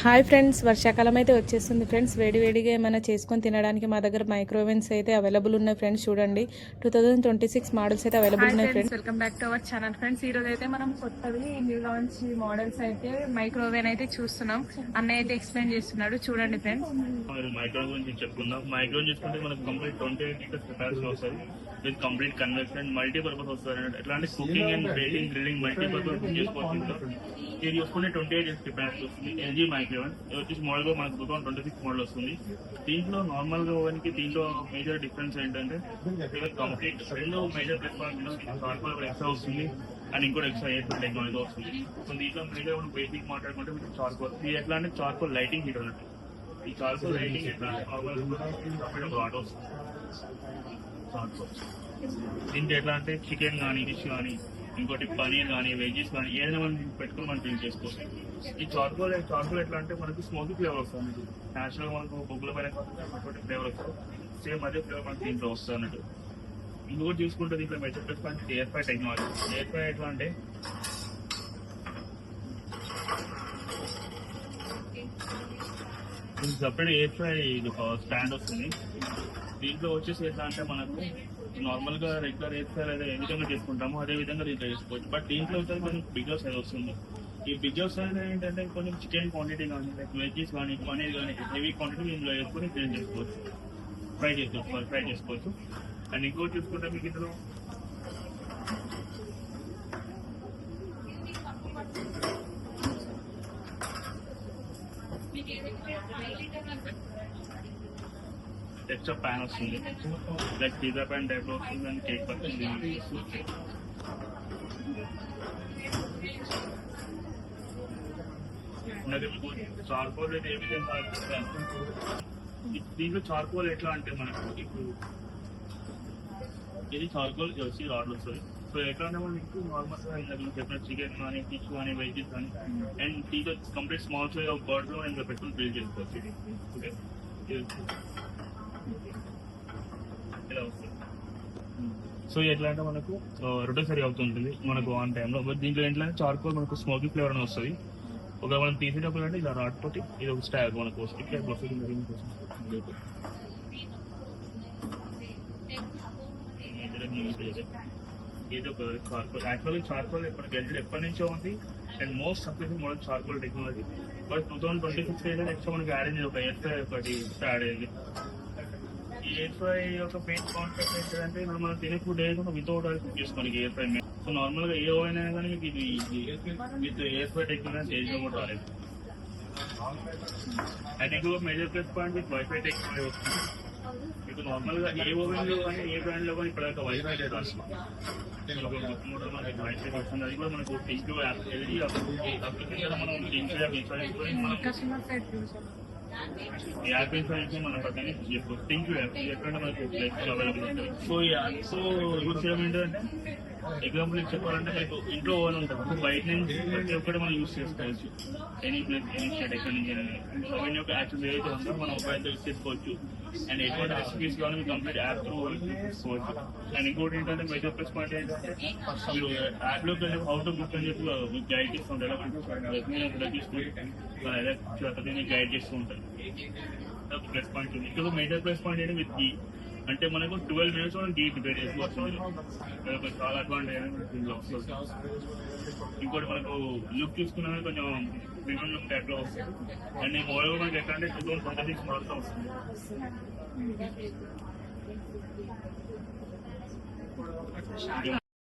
Hi friends, వర్షాకాలం అయితే వచ్చేస్తుంది ఫ్రెండ్స్. వేడివేడిగా ఏమైనా చేసుకొని తినడానికి మా దగ్గర మైక్రోవేవ్స్ అయితే అవైలబుల్ ఉన్నాయి ఫ్రెండ్స్. చూడండి 2026 మోడల్స్ అయితే అవైలబుల్ ఉన్నాయి friends. Welcome back to our channel friends. ఈ రోజు అయితే మనం కొత్తవి న్యూ లాంచ్ మోడల్స్ అయితే మైక్రోవేవ్ అయితే చూస్తున్నాం. అన్నయ్య అయితే ఎక్స్ప్లెయిన్ చేస్తున్నాడు, చూడండి ఫ్రెండ్స్. మైక్రోవేవ్ గురించి చెప్పుకుందాం. మైక్రోవేవ్ చూసుకుంటే మనకు కంప్లీట్ 28 లీటర్స్ కెపాసిటీ వస్తుంది విత్ కంప్లీట్ కన్వర్షన్ మల్టీపర్పస్ వస్తుంది. ఎట్లాంటి cooking and baking grilling multipurpose చేసుకోవచ్చు. ఇది చూసుకుంటే 28 లీటర్స్ కెపాసిటీ వస్తుంది. ఎల్జీ మైక్రోవేవ్ వచ్చేసి మోడల్ గా మనకు 2026 మోడల్ వస్తుంది. దీంట్లో నార్మల్ గా ఓవెన్కి దీంట్లో మేజర్ డిఫరెన్స్ ఏంటంటే కంప్లీట్ రెండు మేజర్ ప్లస్ పాయింట్ ఎక్స్ట్రా వస్తుంది అండ్ ఇంకోటి ఎక్స్ట్రా ఎయిర్ టెక్నాలజీ వస్తుంది. సో దీంట్లో మేజర్ మనం బేసిక్ మాట్లాడుకుంటే మీకు చార్కోల్, ఇది ఎట్లా అంటే చార్కోల్ లైటింగ్ హీటర్ అన్నట్టు. ఈ చార్కోల్ లైటింగ్ ఎట్లా ఆటో వస్తుంది. దీంట్లో ఎట్లా అంటే చికెన్ కానీ ఫిష్ కానీ ఇంకోటి పనీర్ కానీ వెజెస్ కానీ ఏదైనా మనం పెట్టుకుని మనం డ్రింక్ చేసుకోవచ్చు. ఈ చార్కోల్ ఎట్లా అంటే మనకి స్మోకీ ఫ్లేవర్ వస్తుంది. న్యాచురల్ మనకు బొగ్గుల పైన ఫ్లేవర్ వస్తుంది. సేమ్ అదే ఫ్లేవర్ మనకి దీంట్లో వస్తుంది అన్నట్టు. ఇంకొకటి చూసుకుంటే దీంట్లో measure plus point air fry technology. Air fry ఎట్లా అంటే సపరేట్ ఎయిర్ ఫ్రై ఇది ఒక స్టాండ్ వస్తుంది. దీంట్లో వచ్చేసి ఎట్లా అంటే మనకు నార్మల్ గా రెగ్యులర్ ఎయిర్ ఫ్రై అయితే ఏ విధంగా చేసుకుంటామో అదే విధంగా దీంట్లో చేసుకోవచ్చు. బట్ దీంట్లో అయితే కొంచెం బిగ్గర్ సైజ్ వస్తుంది. ఈ బిగ్గర్ సైజ్ ఏంటంటే కొంచెం చికెన్ క్వాంటిటీ కానీ లైక్ వెజ్జెస్ కానీ పనీర్ కానీ హెవీ క్వాంటిటీ ఇందులో వేసుకొని క్లీన్ చేసుకోవచ్చు, ఫ్రై చేసుకోవచ్చు. అండ్ ఇంకోటి చూసుకుంటే మీకు ఇందులో ఎక్స్ట్రా ప్యాన్ వస్తుంది, లైక్ పిజ్జా ప్యాన్ టైప్ లో వస్తుంది అండ్ కేక్ పడుతుంది. చార్కోల్ అయితే ఏ విధంగా దీంట్లో చార్కోల్ ఎట్లా అంటే మనకు ఇప్పుడు ఇది చార్కోల్ రాడ్ వస్తుంది. సో ఎట్లా అంటే మనకి నార్మల్ గా చెప్పిన చికెన్ కానీ ఫిష్ కానీ వెజెస్ కానీ అండ్ దీంట్లో complete small size of bird లో ఇందులో పెట్టుకుని గ్రిల్ చేసుకోవచ్చు. ఓకే, ఇలా వస్తుంది. సో ఎట్లా అంటే మనకు రొటేసరీ అవుతుంటుంది మనకు ఆన్ టైంలో. బట్ దీంట్లో ఏంటంటే చార్కోల్ మనకు స్మోకీ ఫ్లేవర్ అని వస్తుంది. ఒక మనం తీసేటప్పుడు అంటే ఇలా రాడ్ తోటి ఇది ఒక స్టాగ్ మనకు స్టిక్ టైప్ వస్తుంది. ఇది ఒక చార్కోల్. యాక్చువల్లీ చార్కోల్ మనకి ఎప్పటి నుంచో ఉంది and most successful model charcoal technology. But 2026 అయితే నెక్స్ట్ మనకి యాడ్ ఒక ఎయిర్ ఫ్రై ఒకటి యాడ్ అయ్యింది. ఈ ఎయిర్ ఫ్రై యొక్క మెయిన్ కాన్సెప్ట్ ఏంటంటే మనం తినే ఫుడ్ ఏదైనా వితౌట్ ఆయిల్ కుక్ చేసుకోనికి ఎయిర్ ఫ్రై. సో నార్మల్ గా ఏ ఓవెన్ అయినా కానీ మీకు ఇది విత్ ఎయిర్ ఫ్రై టెక్నాలజీ చేసిన కూడా రాలేదు. అండ్ ఇంకొక major plus point with wifi technology వస్తుంది. మీకు నార్మల్ గా ఏ ఓవెన్ లో కానీ ఏ బ్రాండ్ లో కానీ ఇప్పుడు వైఫై వస్తుంది. వైఫై వస్తుంది. అది కూడా మనకు థింక్ యాప్ అప్లికేషన్ మనం థింక్ ఈ యాప్ ఇన్ఫర్మేషన్ మన పక్కనే థింక్ యాప్ ఎక్కడ మనకు అవైలబుల్ ఉంటుంది. సో యూజ్ చేయడం ఏంటంటే ఎగ్జాంపుల్ చెప్పాలంటే మీకు ఇంట్లో ఓవెన్ ఉంటుంది, బయట నుంచి ప్రతి ఒక్కటి మనం యూజ్ చేసుకోవచ్చు. ఎనీ ప్లేస్ ఎనీ స్టేట్ ఎక్కడ నుంచి ఓవెన్ యొక్క యాక్సెస్ ఏదైతే ఉందో మనం మొబైల్తో యూజ్ చేసుకోవచ్చు. అండ్ ఎటువంటి రెసిపీస్ కానీ మీరు కంప్లీట్ యాప్ త్రూ తీసుకోవచ్చు. అండ్ ఇంకోటి ఏంటంటే మేజర్ ప్లస్ పాయింట్ ఏంటంటే మీరు యాప్లోకి వెళ్ళి హౌ టు కుక్ అని చెప్పి మీకు గైడ్ చేస్తూ ఉంటారు. ఎలా తీసుకుంటే గైడ్ చేస్తూ ఉంటారు. ప్లస్ పాయింట్ ఉంది. ఇంకొక మేజర్ ప్లస్ పాయింట్ ఏంటి విత్ గీ అంటే మనకు 12 minutes మనం గీ ప్రిపేర్ చేసుకోవచ్చు. చాలా అడ్వాంటేజ్ వస్తుంది. ఇంకోటి మనకు లుక్ చూసుకున్నా కొంచెం ప్రీమియం లుక్ టైప్ లో వస్తుంది. అండ్ ఈ మోడల్ మనకి ఎట్లా అంటే 2026 మోడల్తో వస్తుంది.